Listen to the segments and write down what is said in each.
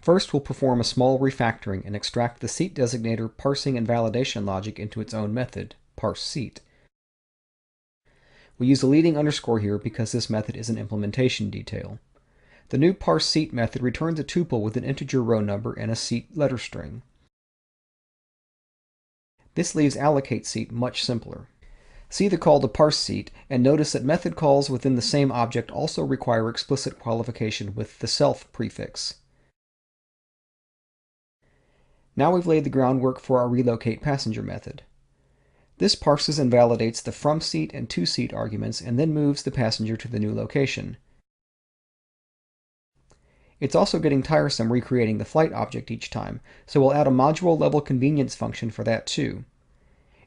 First, we'll perform a small refactoring and extract the seat designator parsing and validation logic into its own method, parseSeat. We use a leading underscore here because this method is an implementation detail. The new parseSeat method returns a tuple with an integer row number and a seat letter string. This leaves allocateSeat much simpler. See the call to parseSeat, and notice that method calls within the same object also require explicit qualification with the self prefix. Now we've laid the groundwork for our relocate passenger method. This parses and validates the fromSeat and toSeat arguments and then moves the passenger to the new location. It's also getting tiresome recreating the flight object each time, so we'll add a module-level convenience function for that too.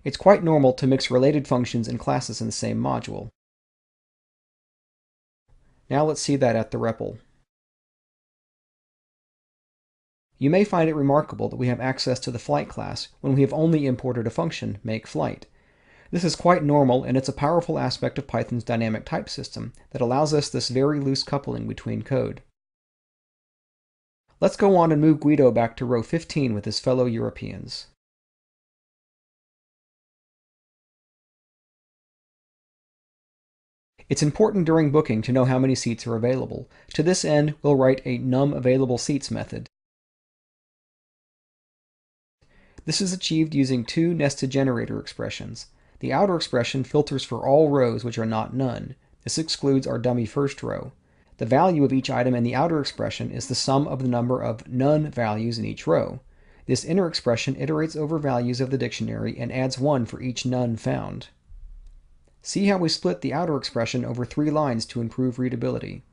It's quite normal to mix related functions and classes in the same module. Now let's see that at the REPL. You may find it remarkable that we have access to the flight class when we have only imported a function, makeFlight. This is quite normal, and it's a powerful aspect of Python's dynamic type system that allows us this very loose coupling between code. Let's go on and move Guido back to row 15 with his fellow Europeans. It's important during booking to know how many seats are available. To this end, we'll write a num_available_seats method. This is achieved using two nested generator expressions. The outer expression filters for all rows which are not none. This excludes our dummy first row. The value of each item in the outer expression is the sum of the number of none values in each row. This inner expression iterates over values of the dictionary and adds 1 for each none found. See how we split the outer expression over 3 lines to improve readability.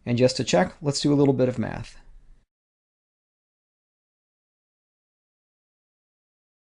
And just to check, let's do a little bit of math.